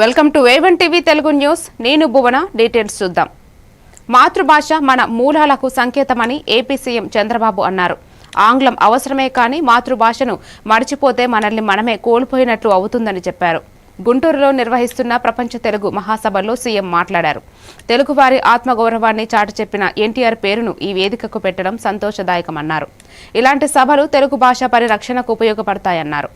Welcome to A1 TV Telugu news. నేను భువన. Details చూద్దాం. మాతృభాష మన మూలాలకు సంకేతమని ఏపీ సీఎం చంద్రబాబు అన్నారు. ఆంగ్లం అవసరమే కానీ మాతృభాషను మర్చిపోతే మనల్ని మనమే కోల్పోయినట్లు అవుతుందని చెప్పారు. గుంటూరులో నిర్వహిస్తున్న ప్రపంచ తెలుగు మహాసభలో సీఎం మాట్లాడారు. తెలుగువారి ఆత్మగౌరవాన్ని చాటి చెప్పిన ఎన్టీఆర్ పేరును ఈ వేదికకు పెట్టడం సంతోషదాయకమన్నారు. ఇలాంటి సభలు తెలుగు భాష పరిరక్షణకు ఉపయోగపడతాయన్నారు.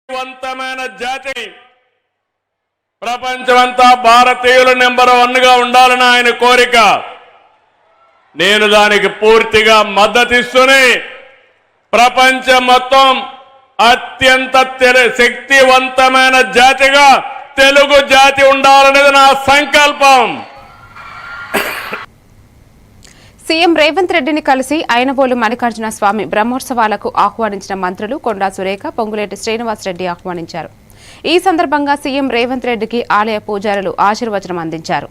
వంతమైన జాతి ప్రపంచమంతా భారతీయులు నెంబర్ 1 గా ఉండాలని ఆయన కోరిక. నేను దానికి పూర్తిగా మద్దతిస్తూనే ప్రపంచం మొత్తం అత్యంత శక్తివంతమైన జాతిగా తెలుగు జాతి ఉండాలనేది నా సంకల్పం. సీఎం రేవంత్ రెడ్డిని కలిసి ఐనవోలు మల్లికార్జున స్వామి బ్రహ్మోత్సవాలకు ఆహ్వానించిన మంత్రులు కొండా సురేఖ, పొంగులేటి శ్రీనివాసరెడ్డి ఆహ్వానించారు. ఈ సందర్భంగా సీఎం రేవంత్ రెడ్డికి ఆలయ పూజారులు ఆశీర్వచనం అందించారు.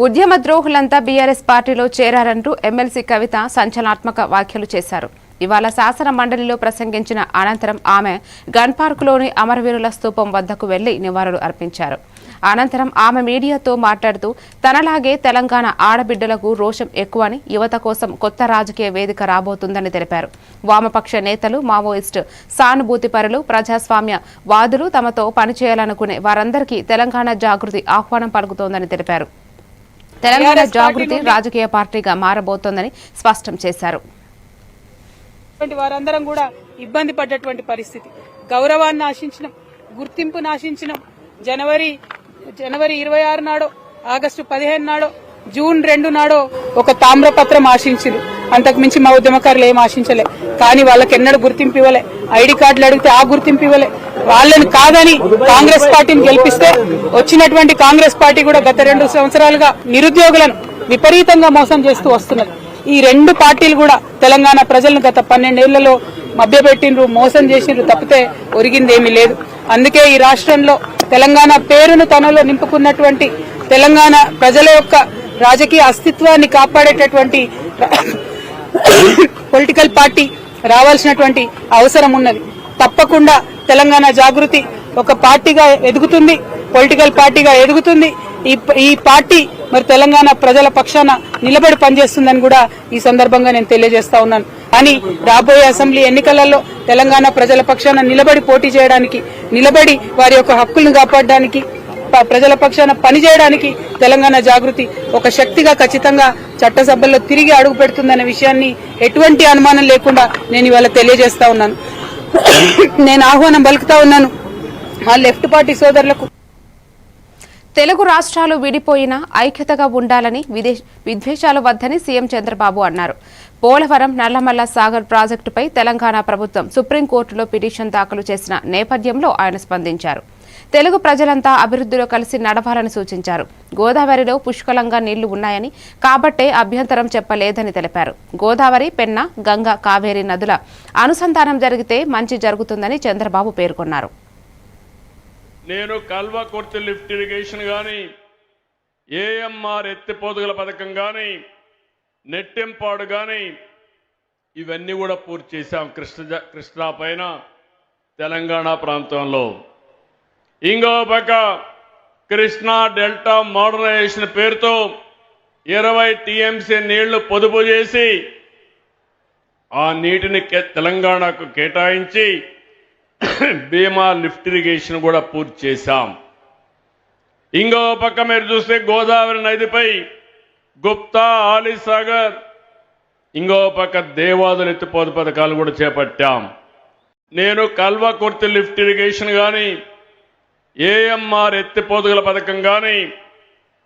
ఉద్యమ ద్రోహులంతా బీఆర్ఎస్ పార్టీలో చేరారంటూ ఎమ్మెల్సీ కవిత సంచలనాత్మక వ్యాఖ్యలు చేశారు. ఇవాళ శాసన మండలిలో ప్రసంగించిన అనంతరం ఆమె గన్ పార్కులోని అమరవీరుల స్తూపం వద్దకు వెళ్లి నివాళులు అర్పించారు. అనంతరం ఆమె మీడియాతో మాట్లాడుతూ తనలాగే తెలంగాణ ఆడబిడ్డలకు రోషం ఎక్కువని, యువత కోసం కొత్త రాజకీయ వేదిక రాబోతుందని తెలిపారు. వామపక్ష నేతలు, మావోయిస్టు సానుభూతిపరులు, ప్రజాస్వామ్య వాదులు తమతో పనిచేయాలనుకునే వారందరికీ తెలంగాణ జాగృతి ఆహ్వానం పలుకుతోందని తెలిపారు. తెలంగాణ జాగృతి రాజకీయ పార్టీగా మారబోతోందని స్పష్టం చేశారు. వారందరం కూడా ఇబ్బంది పడ్డటువంటి పరిస్థితి. గౌరవాన్ని ఆశించిన, గుర్తింపును ఆశించిన, జనవరి 26 నాడో, ఆగస్టు 15 నాడో, జూన్ 2 నాడో ఒక తామ్రపత్రం ఆశించారు. అంతకుమించి మా ఉద్యమకారులు ఏం ఆశించలే. కానీ వాళ్ళకి ఎన్నడూ గుర్తింపు ఇవ్వలే. ఐడి కార్డులు అడిగితే ఆ గుర్తింపు ఇవ్వలే. వాళ్ళని కాదని కాంగ్రెస్ పార్టీని గెలిపిస్తే వచ్చినటువంటి కాంగ్రెస్ పార్టీ కూడా గత 2 సంవత్సరాలుగా నిరుద్యోగులను విపరీతంగా మోసం చేస్తూ వస్తున్నారు. ఈ 2 పార్టీలు కూడా తెలంగాణ ప్రజలను గత 12 ఏళ్లలో మభ్యపెట్టిండ్రు, మోసం చేసిండ్రు తప్పితే ఒరిగిందేమీ లేదు. అందుకే ఈ రాష్ట్రంలో తెలంగాణ పేరును తనలో నింపుకున్నటువంటి తెలంగాణ ప్రజల యొక్క రాజకీయ అస్తిత్వాన్ని కాపాడేటటువంటి పొలిటికల్ పార్టీ రావాల్సినటువంటి అవసరం ఉన్నది. తప్పకుండా తెలంగాణ జాగృతి ఒక పార్టీగా ఎదుగుతుంది, పొలిటికల్ పార్టీగా ఎదుగుతుంది. ఈ పార్టీ మరి తెలంగాణ ప్రజల పక్షాన నిలబడి పనిచేస్తుందని కూడా ఈ సందర్భంగా నేను తెలియజేస్తా ఉన్నాను. అని రాబోయే అసెంబ్లీ ఎన్నికలలో తెలంగాణ ప్రజల పక్షాన నిలబడి పోటీ చేయడానికి, నిలబడి వారి యొక్క హక్కులను కాపాడడానికి, ప్రజల పక్షాన పనిచేయడానికి తెలంగాణ జాగృతి ఒక శక్తిగా ఖచ్చితంగా చట్టసభల్లో తిరిగి అడుగు పెడుతుందనే విషయాన్ని ఎటువంటి అనుమానం లేకుండా నేను ఇవాళ తెలియజేస్తా ఉన్నాను. నేను ఆహ్వానం పలుకుతా ఉన్నాను ఆ లెఫ్ట్ పార్టీ సోదరులకు. తెలుగు రాష్ట్రాలు విడిపోయినా ఐక్యతగా ఉండాలని, విద్వేషాలు వద్దని సీఎం చంద్రబాబు అన్నారు. పోలవరం, నల్లమల్ల సాగర్ ప్రాజెక్టుపై తెలంగాణ ప్రభుత్వం సుప్రీంకోర్టులో పిటిషన్ దాఖలు చేసిన నేపథ్యంలో ఆయన స్పందించారు. తెలుగు ప్రజలంతా అభివృద్ధిలో కలిసి నడవాలని సూచించారు. గోదావరిలో పుష్కలంగా నీళ్లు ఉన్నాయని కాబట్టే అభ్యంతరం చెప్పలేదని తెలిపారు. గోదావరి, పెన్నా, గంగ, కావేరి నదుల అనుసంధానం జరిగితే మంచి జరుగుతుందని చంద్రబాబు పేర్కొన్నారు. నేను కల్వకుర్తి లిఫ్ట్ ఇరిగేషన్ గాని, ఏఎంఆర్ ఎత్తిపోతుగల పథకం గాని, నెట్టెంపాడు గాని ఇవన్నీ కూడా పూర్తి చేశాం. కృష్ణా పైన తెలంగాణ ప్రాంతంలో. ఇంకో పక్క కృష్ణా డెల్టా మోడర్నైజేషన్ పేరుతో 20 టీఎంసీ నీళ్లు పొదుపు చేసి ఆ నీటిని తెలంగాణకు కేటాయించి భీమా లిఫ్ట్ ఇరిగేషన్ కూడా పూర్తి చేశాం. ఇంకో పక్క మీరు చూస్తే గోదావరి నదిపై గుప్తా, ఆలీసాగర్, ఇంకో పక్క దేవాదుల ఎత్తిపోత పథకాలు కూడా చేపట్టాం. నేను కల్వకుర్తి లిఫ్ట్ ఇరిగేషన్ కానీ, ఏఎంఆర్ ఎత్తిపోతుగల పథకం కానీ,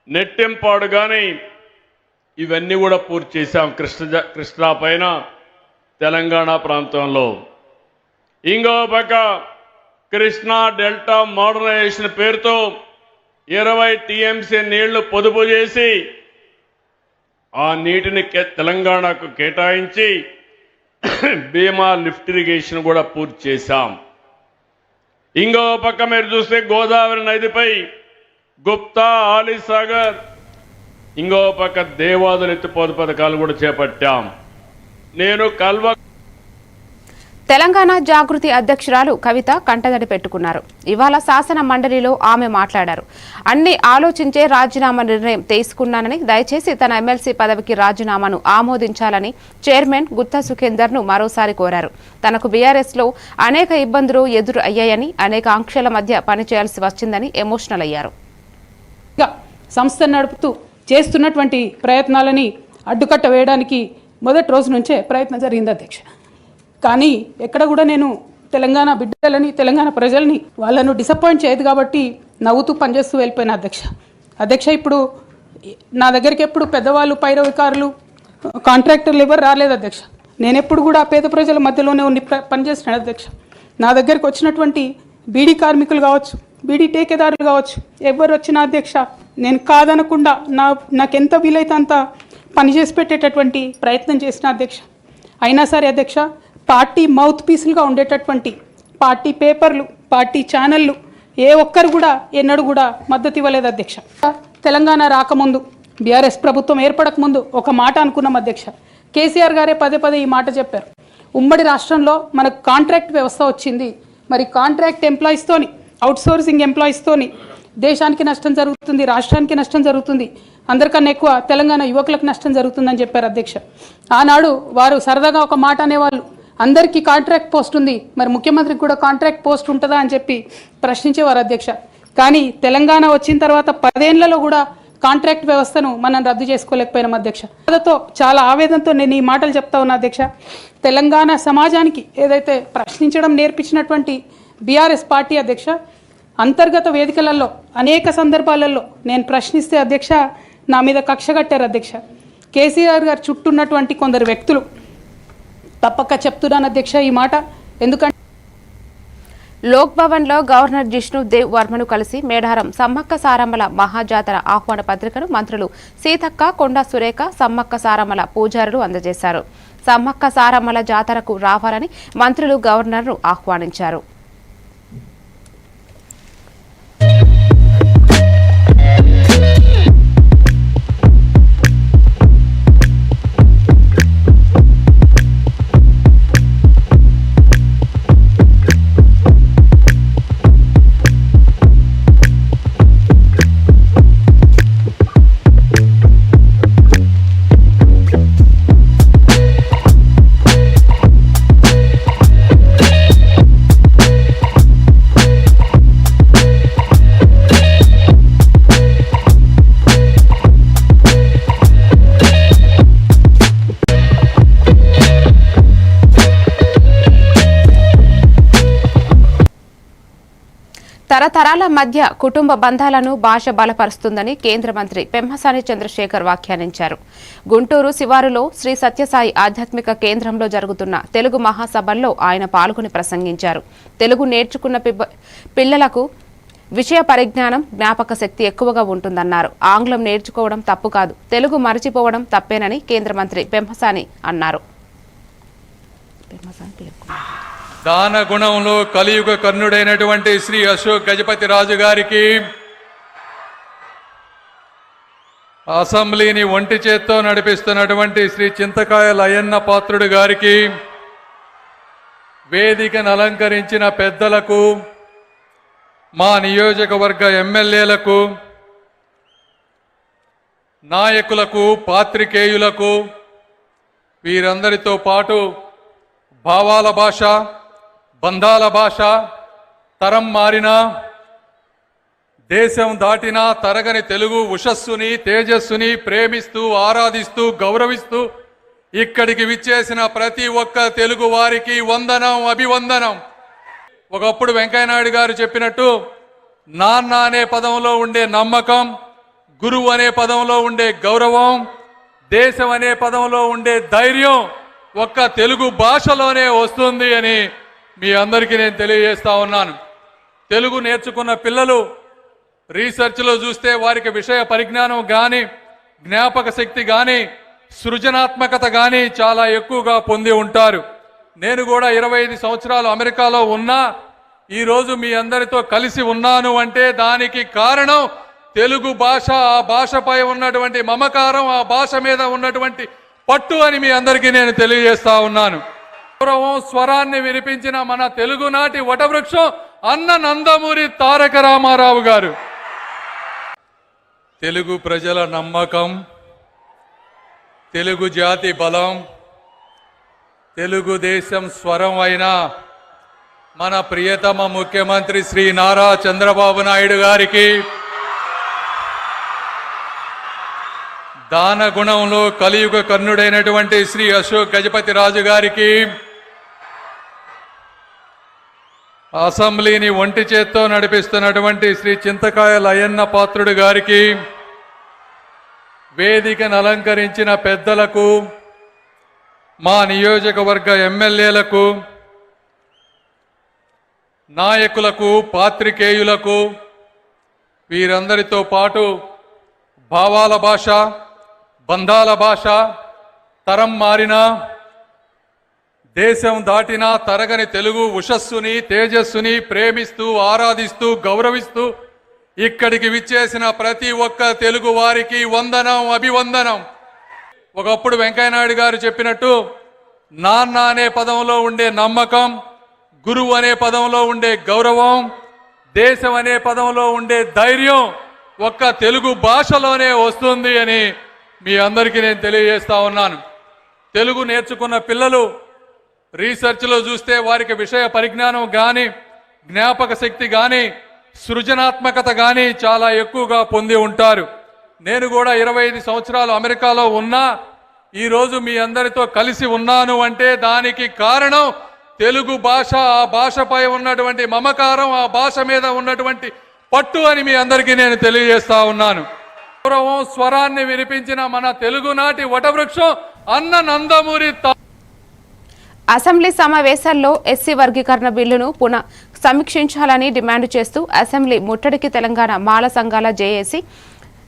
నెట్టెంపాడు కానీ ఇవన్నీ కూడా పూర్తి చేశాం. కృష్ణా పైన తెలంగాణ ప్రాంతంలో. ఇంకో పక్క కృష్ణా డెల్టా మోడర్నైజేషన్ పేరుతో 20 టీఎంసీ నీళ్లు పొదుపు చేసి ఆ నీటిని తెలంగాణకు కేటాయించి భీమా లిఫ్ట్ ఇరిగేషన్ కూడా పూర్తి చేశాం. ఇంకో పక్క మీరు చూస్తే గోదావరి నదిపై గుప్తా, ఆలీసాగర్, ఇంకో పక్క దేవాదుల ఎత్తిపోత పథకాలు కూడా చేపట్టాం. నేను తెలంగాణ జాగృతి అధ్యక్షురాలు కవిత కంటదడి పెట్టుకున్నారు. ఇవాళ శాసన మండలిలో ఆమె మాట్లాడారు. అన్ని ఆలోచించే రాజీనామా నిర్ణయం తీసుకున్నానని, దయచేసి తన ఎమ్మెల్సీ పదవికి రాజీనామాను ఆమోదించాలని చైర్మన్ గుత్తా సుఖేందర్ ను మరోసారి కోరారు. తనకు బీఆర్ఎస్ లో అనేక ఇబ్బందులు ఎదురు అయ్యాయని, అనేక ఆంక్షల మధ్య పనిచేయాల్సి వచ్చిందని ఎమోషనల్ అయ్యారు. సంస్థ నడుపుతూ చేస్తున్నటువంటి ప్రయత్నాలని అడ్డుకట్ట వేయడానికి మొదటి రోజు నుంచే ప్రయత్నం జరిగింది అధ్యక్ష. కానీ ఎక్కడ కూడా నేను తెలంగాణ బిడ్డలని, తెలంగాణ ప్రజల్ని వాళ్ళను డిసప్పాయింట్ చేయదు కాబట్టి నవ్వుతూ పనిచేస్తూ వెళ్ళిపోయిన అధ్యక్ష. ఇప్పుడు నా దగ్గరికి ఎప్పుడు పెద్దవాళ్ళు, పైరవికారులు, కాంట్రాక్టర్లు ఎవరు రాలేదు అధ్యక్ష. నేను ఎప్పుడు కూడా పేద ప్రజల మధ్యలోనే ఉండి పనిచేస్తున్నాను అధ్యక్ష. నా దగ్గరికి వచ్చినటువంటి బీడీ కార్మికులు కావచ్చు, బీడీ టేకేదారులు కావచ్చు, ఎవరు వచ్చినా అధ్యక్ష నేను కాదనకుండా నాకెంత వీలైతే అంత పనిచేసి పెట్టేటటువంటి ప్రయత్నం చేసిన అధ్యక్ష. అయినా సరే అధ్యక్ష, పార్టీ మౌత్ పీసులుగా ఉండేటటువంటి పార్టీ పేపర్లు, పార్టీ ఛానళ్ళు ఏ ఒక్కరు కూడా ఎన్నడూ కూడా మద్దతు ఇవ్వలేదు అధ్యక్ష. తెలంగాణ రాకముందు, బీఆర్ఎస్ ప్రభుత్వం ఏర్పడకముందు ఒక మాట అనుకున్నాం అధ్యక్ష. కేసీఆర్ గారే పదే ఈ మాట చెప్పారు. ఉమ్మడి రాష్ట్రంలో మనకు కాంట్రాక్ట్ వ్యవస్థ వచ్చింది, మరి కాంట్రాక్ట్ ఎంప్లాయీస్తోని, అవుట్సోర్సింగ్ ఎంప్లాయీస్తోని దేశానికి నష్టం జరుగుతుంది, రాష్ట్రానికి నష్టం జరుగుతుంది, అందరికన్నా ఎక్కువ తెలంగాణ యువకులకు నష్టం జరుగుతుందని చెప్పారు అధ్యక్ష. ఆనాడు వారు సరదాగా ఒక మాట అనేవాళ్ళు, అందరికీ కాంట్రాక్ట్ పోస్ట్ ఉంది, మరి ముఖ్యమంత్రికి కూడా కాంట్రాక్ట్ పోస్ట్ ఉంటుందా అని చెప్పి ప్రశ్నించేవారు అధ్యక్ష. కానీ తెలంగాణ వచ్చిన తర్వాత 10 ఏళ్లలో కూడా కాంట్రాక్ట్ వ్యవస్థను మనం రద్దు చేసుకోలేకపోయినాం అధ్యక్ష. బాధతో, చాలా ఆవేదనతో నేను ఈ మాటలు చెప్తా ఉన్నా అధ్యక్ష. తెలంగాణ సమాజానికి ఏదైతే ప్రశ్నించడం నేర్పించినటువంటి బీఆర్ఎస్ పార్టీ అధ్యక్ష, అంతర్గత వేదికలలో అనేక సందర్భాలలో నేను ప్రశ్నిస్తే అధ్యక్ష నా మీద కక్ష కట్టారు అధ్యక్ష. కేసీఆర్ గారు చుట్టూన్నటువంటి కొందరు వ్యక్తులు తప్పక చెప్తున్నాను అధ్యక్ష ఈ మాట. ఎందుకంటే లోక్ భవన్ లో గవర్నర్ జిష్ణు దేవ్ వర్మను కలిసి మేడారం సమ్మక్క సారమ్మల మహాజాతర ఆహ్వాన పత్రికను మంత్రులు సీతక్క, కొండా సురేఖ, సమ్మక్క సారమ్మల పూజారులు అందజేశారు. సమ్మక్క సారమ్మల జాతరకు రావాలని మంత్రులు గవర్నర్ను ఆహ్వానించారు. తరతరాల మధ్య కుటుంబ బంధాలను భాష బలపరుస్తుందని కేంద్ర మంత్రి పెమ్మసాని చంద్రశేఖర్ వ్యాఖ్యానించారు. గుంటూరు శివారులో శ్రీ సత్యసాయి ఆధ్యాత్మిక కేంద్రంలో జరుగుతున్న తెలుగు మహాసభల్లో ఆయన పాల్గొని ప్రసంగించారు. తెలుగు నేర్చుకున్న పిల్లలకు విషయ పరిజ్ఞానం, జ్ఞాపక శక్తి ఎక్కువగా ఉంటుందన్నారు. ఆంగ్లం నేర్చుకోవడం తప్పు కాదు, తెలుగు మరచిపోవడం తప్పేనని కేంద్ర మంత్రి పెమ్మసాని అన్నారు. దాన గుణంలో కలియుగ కర్ణుడైనటువంటి శ్రీ అశోక్ గజపతి రాజు గారికి అసెంబ్లీని ఒంటి చేత్తో నడిపిస్తున్నటువంటి శ్రీ చింతకాయల అయ్యన్న పాత్రుడు గారికి, వేదికను అలంకరించిన పెద్దలకు, మా నియోజకవర్గ ఎమ్మెల్యేలకు, నాయకులకు, పాత్రికేయులకు, వీరందరితో పాటు భావాల భాష, బంధాల భాష, తరం మారినా దేశం దాటినా తరగని తెలుగు ఉషస్సుని, తేజస్సుని ప్రేమిస్తూ, ఆరాధిస్తూ, గౌరవిస్తూ ఇక్కడికి విచ్చేసిన ప్రతి ఒక్క తెలుగు వారికి వందనం, అభివందనం. ఒకప్పుడు వెంకయ్యనాయుడు గారు చెప్పినట్టు నాన్న అనే పదంలో ఉండే నమ్మకం, గురువు అనే పదంలో ఉండే గౌరవం, దేశం అనే పదంలో ఉండే ధైర్యం ఒక్క తెలుగు భాషలోనే వస్తుంది అని మీ అందరికీ నేను తెలియజేస్తా ఉన్నాను. తెలుగు నేర్చుకున్న పిల్లలు రీసెర్చ్లో చూస్తే వారికి విషయ పరిజ్ఞానం కానీ, జ్ఞాపక శక్తి కానీ, సృజనాత్మకత కానీ చాలా ఎక్కువగా పొంది ఉంటారు. నేను కూడా 25 సంవత్సరాలు అమెరికాలో ఉన్నా ఈరోజు మీ అందరితో కలిసి ఉన్నాను అంటే దానికి కారణం తెలుగు భాష, ఆ భాషపై ఉన్నటువంటి మమకారం, ఆ భాష మీద ఉన్నటువంటి పట్టు అని మీ అందరికీ నేను తెలియజేస్తా ఉన్నాను. గౌరవం స్వరాన్ని వినిపించిన మన తెలుగునాటి వటవృక్షం అన్న నందమూరి తారక రామారావు గారు. తెలుగు ప్రజల నమ్మకం, తెలుగు జాతి బలం, తెలుగుదేశం స్వరం అయిన మన ప్రియతమ ముఖ్యమంత్రి శ్రీ నారా చంద్రబాబు నాయుడు గారికి, దాన గుణంలో కలియుగ కర్ణుడైనటువంటి శ్రీ అశోక్ గజపతి రాజు గారికి, అసెంబ్లీని ఒంటి చేత్తో నడిపిస్తున్నటువంటి శ్రీ చింతకాయల అయ్యన్న పాత్రుడు గారికి, వేదికను అలంకరించిన పెద్దలకు, మా నియోజకవర్గ ఎమ్మెల్యేలకు, నాయకులకు, పాత్రికేయులకు, వీరందరితో పాటు భావాల భాష, బంధాల భాష, తరం మారినా దేశం దాటినా తరగని తెలుగు ఉషస్సుని, తేజస్సుని ప్రేమిస్తూ, ఆరాధిస్తూ, గౌరవిస్తూ ఇక్కడికి విచ్చేసిన ప్రతి ఒక్క తెలుగు వారికి వందనం, అభివందనం. ఒకప్పుడు వెంకయ్యనాయుడు గారు చెప్పినట్టు నాన్న అనే పదంలో ఉండే నమ్మకం, గురువు అనే పదంలో ఉండే గౌరవం, దేశం అనే పదంలో ఉండే ధైర్యం ఒక్క తెలుగు భాషలోనే వస్తుంది అని మీ అందరికీ నేను తెలియజేస్తా ఉన్నాను. తెలుగు నేర్చుకున్న పిల్లలు రీసెర్చ్లో చూస్తే వారికి విషయ పరిజ్ఞానం కానీ, జ్ఞాపక శక్తి కానీ, సృజనాత్మకత కానీ చాలా ఎక్కువగా పొంది ఉంటారు. నేను కూడా 25 సంవత్సరాలు అమెరికాలో ఉన్నా ఈరోజు మీ అందరితో కలిసి ఉన్నాను అంటే దానికి కారణం తెలుగు భాష, ఆ భాషపై ఉన్నటువంటి మమకారం, ఆ భాష మీద ఉన్నటువంటి పట్టు అని మీ అందరికీ నేను తెలియజేస్తా ఉన్నాను. గౌరవం స్వరాన్ని వినిపించిన మన తెలుగునాటి వటవృక్షం అన్న నందమూరి. అసెంబ్లీ సమావేశాల్లో ఎస్సీ వర్గీకరణ బిల్లును పునః సమీక్షించాలని డిమాండ్ చేస్తూ అసెంబ్లీ ముట్టడికి తెలంగాణ మాల సంఘాల జేఏసీ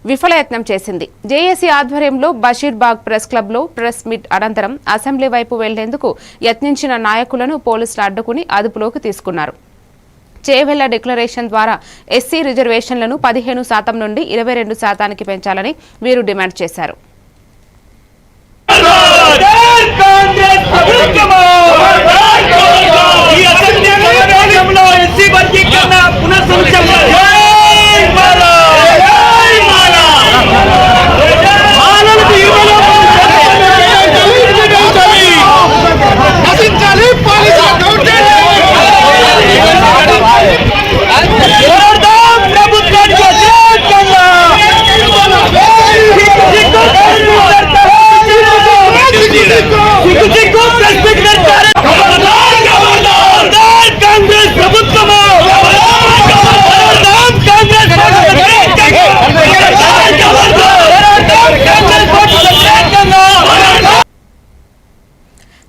విఫలయత్నం చేసింది. జేఏసీ ఆధ్వర్యంలో బషీర్బాగ్ ప్రెస్ క్లబ్లో ప్రెస్ మీట్ అనంతరం అసెంబ్లీ వైపు వెళ్లేందుకు యత్నించిన నాయకులను పోలీసులు అడ్డుకుని అదుపులోకి తీసుకున్నారు. చేవెళ్ల డిక్లరేషన్ ద్వారా ఎస్సీ రిజర్వేషన్లను 15% నుండి 22% పెంచాలని వీరు డిమాండ్ చేశారు.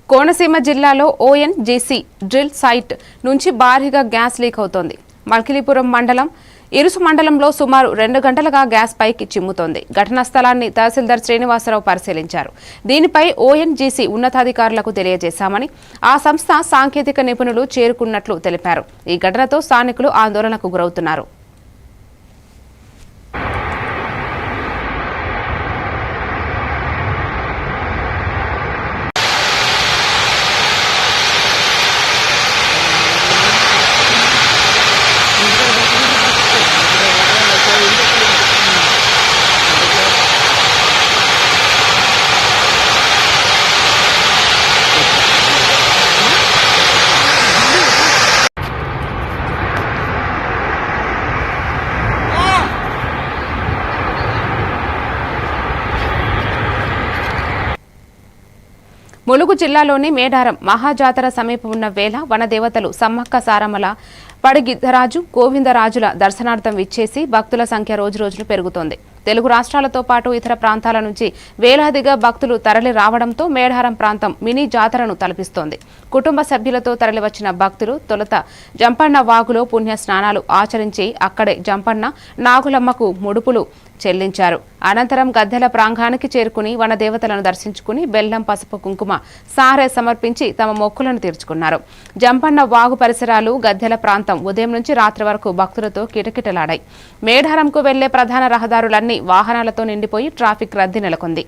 కోనసీమ జిల్లాలో ఓఎన్జీసీ డ్రిల్ సైట్ నుంచి భారీగా గ్యాస్ లీక్ అవుతోంది. మల్కిలీపురం మండలం ఇరుసు మండలంలో సుమారు 2 గంటలుగా గ్యాస్ పైకి చిమ్ముతోంది. ఘటనా స్థలాన్ని తహసీల్దార్ శ్రీనివాసరావు పరిశీలించారు. దీనిపై ఓఎన్జీసీ ఉన్నతాధికారులకు తెలియజేశామని, ఆ సంస్థ సాంకేతిక నిపుణులు చేరుకున్నట్లు తెలిపారు. ఈ ఘటనతో స్థానికులు ఆందోళనకు గురవుతున్నారు. ములుగు జిల్లాలోని మేడారం మహాజాతర సమీపం ఉన్న వేళ వనదేవతలు సమ్మక్క సారమ్మల పడిగిద్దరాజు గోవిందరాజుల దర్శనార్థం విచ్చేసి భక్తుల సంఖ్య రోజురోజును పెరుగుతోంది. తెలుగు రాష్ట్రాలతో పాటు ఇతర ప్రాంతాల నుంచి వేలాదిగా భక్తులు తరలి రావడంతో మేడారం ప్రాంతం మినీ జాతరను తలపిస్తోంది. కుటుంబ సభ్యులతో తరలివచ్చిన భక్తులు తొలుత జంపన్న వాగులో పుణ్య స్నానాలు ఆచరించి అక్కడే జంపన్న నాగులమ్మకు ముడుపులు చెల్లించారు. అనంతరం గద్దెల ప్రాంగణానికి చేరుకుని వనదేవతలను దర్శించుకుని బెల్లం, పసుపు, కుంకుమ, సారె సమర్పించి తమ మొక్కులను తీర్చుకున్నారు. జంపన్న వాగు పరిసరాలు, గద్దెల ప్రాంతం ఉదయం నుంచి రాత్రి వరకు భక్తులతో కిటకిటలాడాయి. మేడారంకు వెళ్లే ప్రధాన రహదారులన్నీ వాహనాలతో నిండిపోయి ట్రాఫిక్ రద్దీ నెలకొంది.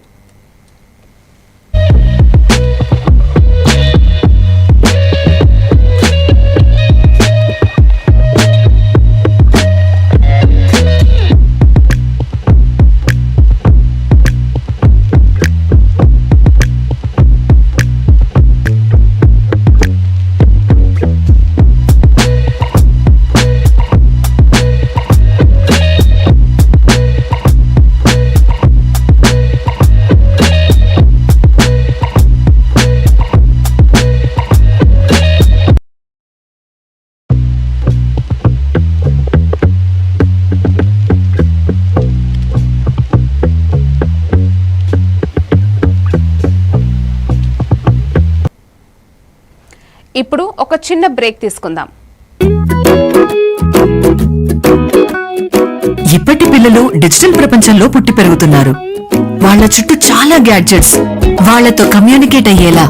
ఇప్పుడు ఒక చిన్న బ్రేక్ తీసుకుందాం. ఇప్పటి పిల్లలు డిజిటల్ ప్రపంచంలో పుట్టి పెరుగుతున్నారు. వాళ్ళ చుట్టూ చాలా గ్యాడ్జెట్స్, వాళ్లతో కమ్యూనికేట్ అయ్యేలా.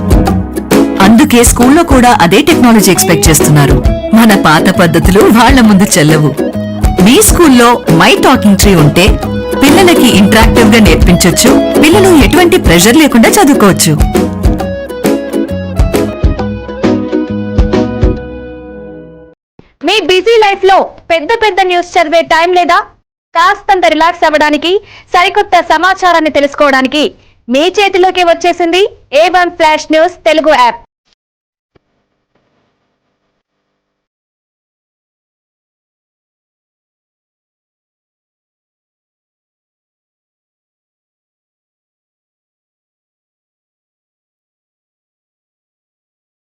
అందుకే స్కూల్లో కూడా అదే టెక్నాలజీ ఎక్స్పెక్ట్ చేస్తున్నారు. మన పాత పద్ధతులు వాళ్ల ముందు చెల్లవు. మీ స్కూల్లో మై టాకింగ్ ట్రీ ఉంటే పిల్లలకి ఇంటరాక్టివ్ గా నేర్పించొచ్చు. పిల్లలు ఎటువంటి ప్రెషర్ లేకుండా చదువుకోవచ్చు. మీ బిజీ లైఫ్ లో పెద్ద న్యూస్ చదివే టైం లేదా? కాస్తంత రిలాక్స్ అవ్వడానికి, సరికొత్త సమాచారాన్ని తెలుసుకోవడానికి మీ చేతిలోకి వచ్చేసింది A1 flash news Telugu app.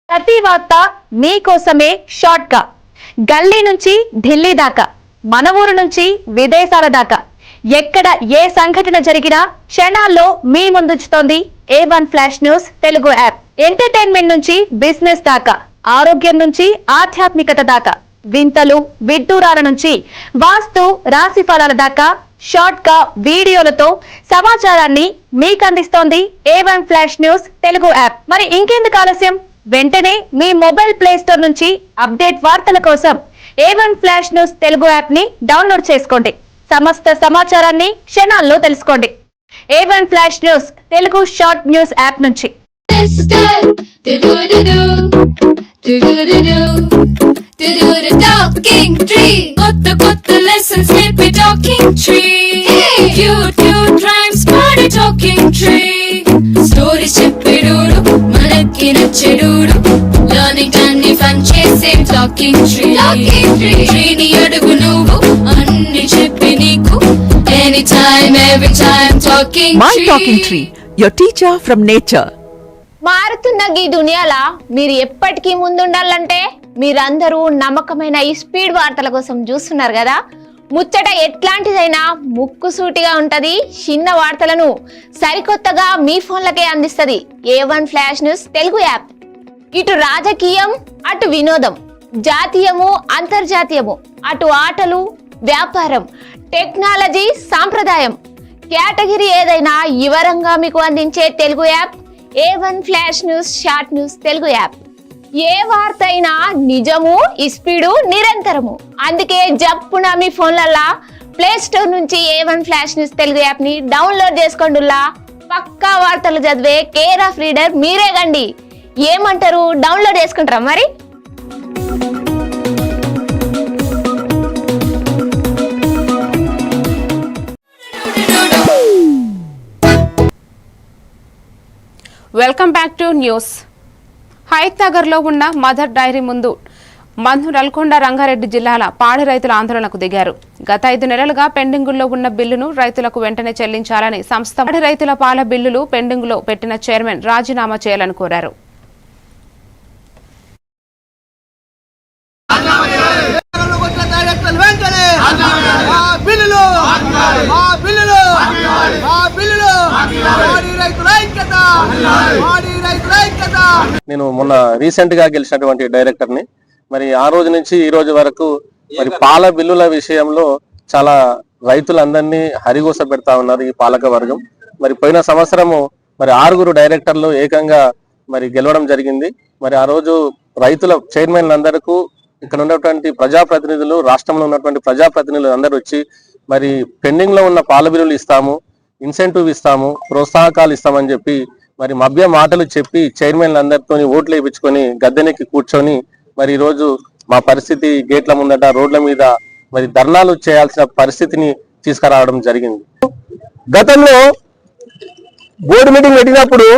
ప్రతి వార్త మీకోసమే షార్ట్ గా, గల్లీ నుంచి ఢిల్లీ దాకా, మన ఊరు నుంచి విదేశాల దాకా ఎక్కడ ఏ సంఘటన జరిగినా క్షణాల్లో మీ ముందుంచుతోంది A1 flash news Telugu app. Entertainment నుంచి బిజినెస్ దాకా, ఆరోగ్యం నుంచి ఆధ్యాత్మికత దాకా, వింతలు విడ్డూరాల నుంచి వాస్తు రాశి ఫలాల దాకా షార్ట్ గా వీడియోలతో సమాచారాన్ని మీకు అందిస్తోంది A1 flash news Telugu app. మరి ఇంకెందుకు ఆలస్యం, వెంటనే మీ మొబైల్ ప్లే స్టోర్ నుంచి అప్డేట్ వార్తల కోసం A1 flash news Telugu app ని డౌన్లోడ్ చేసుకోండి. సమస్త సమాచారాన్ని క్షణాల్లో తెలుసుకోండి. A1 flash news Telugu short news app నుంచి. కొత్త లెసన్స్ నేర్పే టాకింగ్ ట్రీ. క్యూట్ రైమ్స్ పాడే టాకింగ్ ట్రీ. స్టోరీస్ చెప్పేడోడు, మనకి నచ్చేడోడు, లర్నింగ్ అన్ని ఫన్ చేసే టాకింగ్ ట్రీ. ట్రీని అడుగు నువ్వు, అన్ని చెప్పి నీకు any time every time talking my talking tree, your teacher from nature. మారుతున్న ఈ దునియాలా మీరు ఎప్పటికీ ముందుండాలంటే మీరందరూ నమ్మకమైన ఈ స్పీడ్ వార్తల కోసం చూస్తున్నారు కదా. ముచ్చట ఎట్లాంటిదైనా ముక్కుసూటిగా ఉంటది. చిన్న వార్తలను సరికొత్తగా మీ ఫోన్లకే అందిస్తది A1 flash news Telugu app. ఇటు రాజకీయం, అటు వినోదం, జాతీయము అంతర్జాతీయము, అటు ఆటలు వ్యాపారం, టెక్నాలజీ, సాంప్రదాయం, కేటగిరీ ఏదైనా వివరంగా మీకు అందించే Telugu app A1 flash news, short news Telugu app. ఏ వార్త అయినా నిజము, ఇస్పీడు, నిరంతరము. అందుకే జప్పున మీ ఫోన్లల్లా ప్లే స్టోర్ నుంచి A1 flash news Telugu app ని డౌన్లోడ్ చేసుకోండిలా. పక్కా వార్తలు చదివే కేర్ ఆఫ్ రీడర్ మీరే గండి. ఏమంటారు, డౌన్లోడ్ చేసుకుంటారా మరి? Welcome back to news. Hayath Nagar లో ఉన్న మదర్ డైరీ ముందు నల్గొండ, రంగారెడ్డి జిల్లాల పాడి రైతుల ఆందోళనకు దిగారు. గత 5 నెలలుగా పెండింగుల్లో ఉన్న బిల్లును రైతులకు వెంటనే చెల్లించాలని సంస్థ పాడి రైతుల పాల బిల్లులు పెండింగులో పెట్టిన చైర్మన్ రాజీనామా చేయాలని కోరారు. నేను మొన్న రీసెంట్ గా గెలిచినటువంటి డైరెక్టర్ ని. మరి ఆ రోజు నుంచి ఈ రోజు వరకు మరి పాల బిల్లుల విషయంలో చాలా రైతులందరినీ హరిగోస పెడతా ఉన్నారు ఈ పాలక వర్గం. మరి పోయిన సంవత్సరము మరి 6 డైరెక్టర్లు ఏకంగా మరి గెలవడం జరిగింది. మరి ఆ రోజు రైతుల చైర్మన్లు అందరికీ ఇక్కడ ఉన్నటువంటి ప్రజాప్రతినిధులు, రాష్ట్రంలో ఉన్నటువంటి ప్రజాప్రతినిధులు అందరూ వచ్చి మరి పెండింగ్ లో ఉన్న పాల బిల్లులు ఇస్తాము, ఇన్సెంటివ్ ఇస్తాము, ప్రోత్సాహకాలు ఇస్తామని చెప్పి మరి మభ్య మాటలు చెప్పి చైర్మన్లు అందరితో ఓట్లు వేయించుకొని గద్దెనెక్కి కూర్చొని మరి ఈ రోజు మా పరిస్థితి గేట్ల ముందట, రోడ్ల మీద మరి ధర్నాలు చేయాల్సిన పరిస్థితిని తీసుకురావడం జరిగింది. గతంలో బోర్డు మీటింగ్ పెట్టినప్పుడు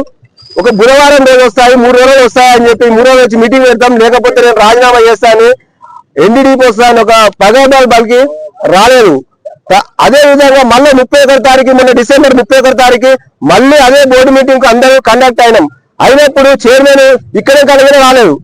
ఒక బుధవారం రోజు వస్తాయి, 3 రోజులు వస్తాయని చెప్పి 3 రోజులు వచ్చి మీటింగ్ పెడతాం, లేకపోతే నేను రాజీనామా చేస్తాను, ఎన్డీడీపీ వస్తాను ఒక పగడాలు బలికి రాలేదు. అదే విధంగా మళ్ళీ 31 తారీఖు, మొన్న డిసెంబర్ 31 తారీఖు మళ్ళీ అదే బోర్డు మీటింగ్ కు అందరూ కండక్ట్ అయినప్పుడు చైర్మన్ ఇక్కడే కలిగిన రాలేదు.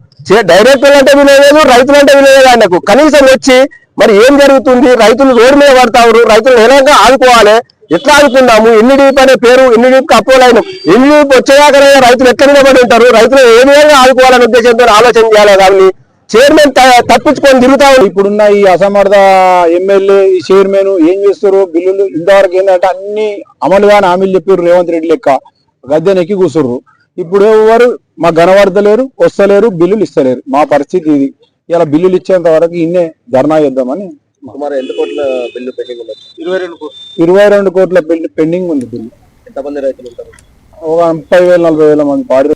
డైరెక్టర్లు అంటే వినలేదు, రైతులు అంటే వినలేదు. ఆయనకు కనీసం వచ్చి మరి ఏం జరుగుతుంది, రైతులు రోడ్డు మీద పడతారు, రైతులు ఎలాగా ఆదుకోవాలి, ఎట్లా ఆదుకున్నాము, ఎన్డీడీపీ అనే పేరు ఎన్డీడీపీకి అపోలైన ఎన్డీడీపీ వచ్చేదాకా రైతులు ఎక్కడ నిలబడి ఉంటారు, రైతులు ఏ విధంగా ఆదుకోవాలనే ఉద్దేశంతో ఆలోచన చేయాలి. కానీ చైర్మన్ తప్పించుకొని తిరుగుతా. ఇప్పుడున్న ఈ అసమర్థ ఎమ్మెల్యే, ఈ చైర్మన్ ఏం చేస్తారు, బిల్లులు ఇంతవరకు ఏంటంటే అన్ని అమలుగానే హామీలు చెప్పారు. రేవంత్ రెడ్డి లెక్క గద్దెనెక్కి కూర్చుర్రు. ఇప్పుడు ఎవరు మా గనవర్తలేరు, వస్తలేరు, బిల్లులు ఇస్తలేరు. మా పరిస్థితి ఇది. ఇలా బిల్లులు ఇచ్చేంత వరకు ఇన్నే ధర్నా చేద్దామని. 22 కోట్ల బిల్లు పెండింగ్ ఉంది. 22 కోట్ల బిల్లు పెండింగ్ ఉంది. బిల్లు ఎంతమంది రైతులు ఉంటారు? ఒక 30,000-40,000 మంది పాడి.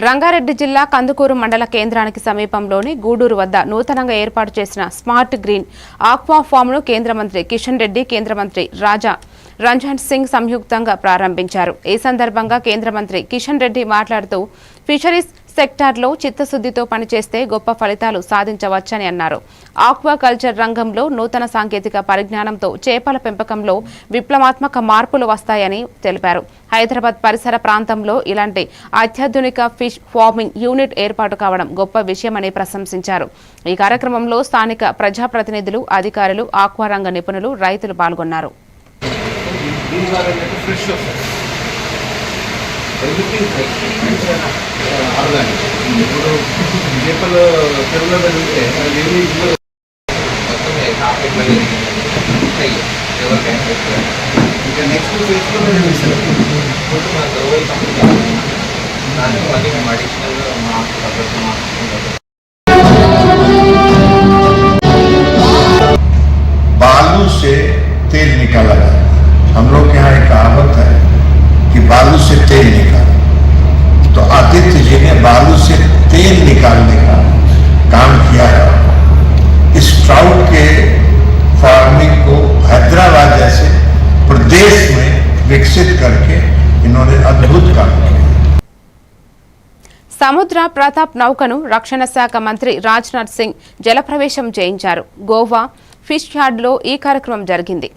రంగారెడ్డి జిల్లా కందుకూరు మండల కేంద్రానికి సమీపంలోని గూడూరు వద్ద నూతనంగా ఏర్పాటు చేసిన స్మార్ట్ గ్రీన్ ఆక్వా ఫామ్ ను కేంద్ర మంత్రి కిషన్ రెడ్డి, కేంద్ర మంత్రి రాజా రంజన్ సింగ్ సంయుక్తంగా ప్రారంభించారు. ఈ సందర్భంగా కేంద్ర మంత్రి కిషన్ రెడ్డి మాట్లాడుతూ ఫిషరీస్ సెక్టార్లో చిత్తశుద్ధితో పనిచేస్తే గొప్ప ఫలితాలు సాధించవచ్చని అన్నారు. ఆక్వాకల్చర్ రంగంలో నూతన సాంకేతిక పరిజ్ఞానంతో చేపల పెంపకంలో విప్లవాత్మక మార్పులు వస్తాయని తెలిపారు. హైదరాబాద్ పరిసర ప్రాంతంలో ఇలాంటి అత్యాధునిక ఫిష్ ఫార్మింగ్ యూనిట్ ఏర్పాటు కావడం గొప్ప విషయమని ప్రశంసించారు. ఈ కార్యక్రమంలో స్థానిక ప్రజాప్రతినిధులు, అధికారులు, ఆక్వా రంగ నిపుణులు, రైతులు పాల్గొన్నారు. ఇప్పుడు చేపలు చెరువులో పెరిగితే ఇంకా నెక్స్ట్ ఫేజ్లో దానికి మేము అడిషనల్గా बालू से तेल निकाला जाए. हम लोग के यहाँ एक कहावत है कि बालू से तेल निकाला. तो आदित्य जी ने बालू से तेल निकालने का काम किया है. इस ट्राउट के फार्मिंग को हैदराबाद जैसे प्रदेश में विकसित करके इन्होंने अद्भुत काम किया. సముద్ర ప్రతాప్ నౌకను రక్షణ శాఖ మంత్రి రాజ్నాథ్ సింగ్ జలప్రవేశం చేయించారు. గోవా ఫిష్ యార్డ్లో ఈ కార్యక్రమం జరిగింది.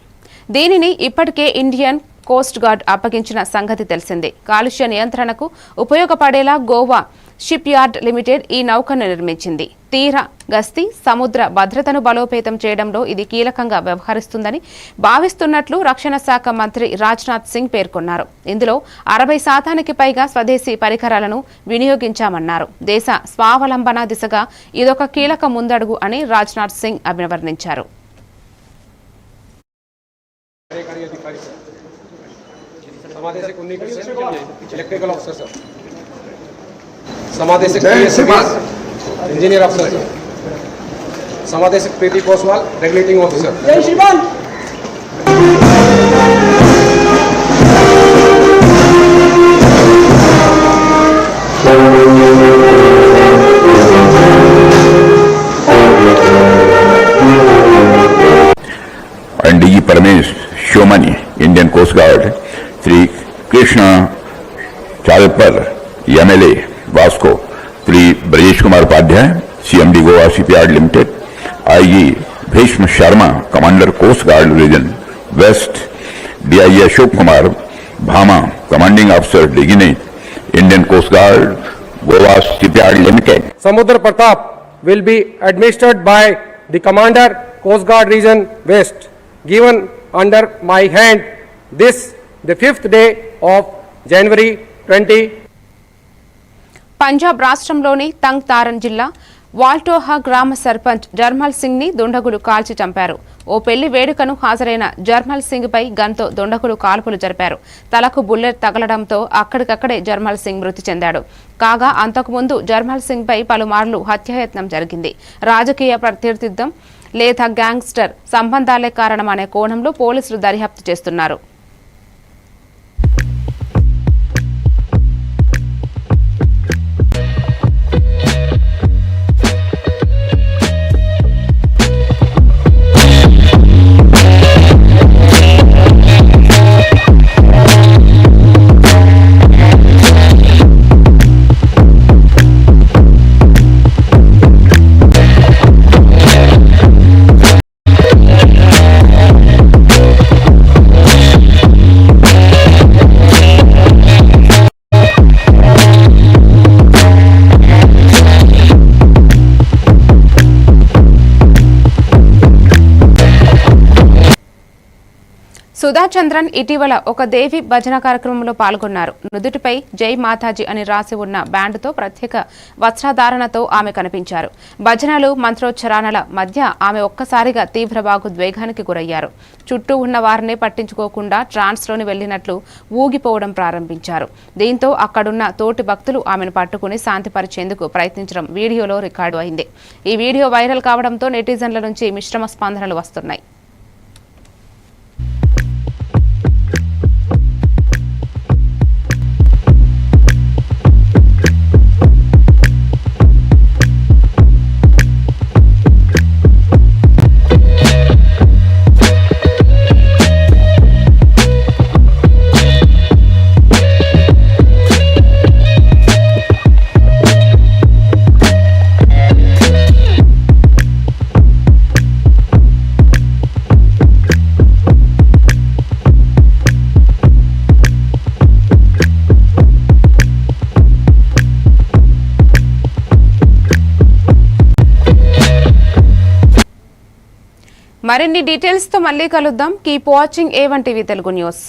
దీనిని ఇప్పటికే ఇండియన్ కోస్ట్ గార్డ్ అప్పగించిన సంగతి తెలిసిందే. కాలుష్య నియంత్రణకు ఉపయోగపడేలా గోవా షిప్ యార్డ్ లిమిటెడ్ ఈ నౌకను నిర్మించింది. తీర గస్తీ, సముద్ర భద్రతను బలోపేతం చేయడంలో ఇది కీలకంగా వ్యవహరిస్తుందని భావిస్తున్నట్లు రక్షణ శాఖ మంత్రి రాజ్నాథ్ సింగ్ పేర్కొన్నారు. ఇందులో 60% పైగా స్వదేశీ పరికరాలను వినియోగించామన్నారు. దేశ స్వావలంబన దిశగా ఇదొక కీలక ముందడుగు అని రాజ్నాథ్ సింగ్ అభివర్ణించారు. कार्यकारी अधिकारी सर, समादेशक उन्नीस इलेक्ट्रिकल ऑफिसर सर, समादेशक इंजीनियर ऑफिसर सर, समादेशक प्रीति पोसवाल रेगुलेटिंग ऑफिसर। जय श्रीमान। DG Paramesh Shomani, Indian Coast Guard, Shri Krishna Chalpar, MLA Vasco, Shri Brajesh Kumar Upadhyay, CMD Goa Shipyard Limited, IG Bhishma Sharma, commander Coast Guard region west, DIG Ashok Kumar Bhama, commanding officer designate, Indian Coast Guard Goa Shipyard Limited. Samudra Pratap will be administered by the Commander Coast Guard Region West, given under my hand this the 5th day of January 20. Punjab రాష్ట్రంలోని tongue తారన్ జిల్లా వాల్టోహా గ్రామ సర్పంచ్ జర్మల్ సింగ్ ని దుండగులు కాల్చి చంపారు. ఓ పెళ్లి వేడుకను హాజరైన జర్మల్ సింగ్ పై గన్తో దుండగులు కాల్పులు జరిపారు. తలకు బుల్లెట్ తగలడంతో అక్కడికక్కడే జర్మల్ సింగ్ మృతి చెందాడు. కాగా అంతకుముందు జర్మల్ సింగ్ పై పలుమార్లు హత్యాయత్నం జరిగింది. రాజకీయ ప్రత్యర్థిత్వం లేదా గ్యాంగ్స్టర్ సంబంధాలే కారణమనే కోణంలో పోలీసులు దర్యాప్తు చేస్తున్నారు. సుధా చంద్రన్ ఇటీవల ఒక దేవి భజన కార్యక్రమంలో పాల్గొన్నారు. నుదుటిపై జై మాతాజీ అని రాసి ఉన్న బ్యాండ్తో ప్రత్యేక వస్త్రధారణతో ఆమె కనిపించారు. భజనలు మంత్రోచ్చరణల మధ్య ఆమె ఒక్కసారిగా తీవ్ర భావోద్వేగానికి గురయ్యారు. చుట్టూ ఉన్న వారిని పట్టించుకోకుండా ట్రాన్స్లోని వెళ్లినట్లు ఊగిపోవడం ప్రారంభించారు. దీంతో అక్కడున్న తోటి భక్తులు ఆమెను పట్టుకుని శాంతిపరిచేందుకు ప్రయత్నించడం వీడియోలో రికార్డు అయింది. ఈ వీడియో వైరల్ కావడంతో నెటిజన్ల నుంచి మిశ్రమ స్పందనలు వస్తున్నాయి. మరిన్ని డీటెయిల్స్ తో మళ్ళీ కలుద్దాం. Keep watching A1 TV Telugu news.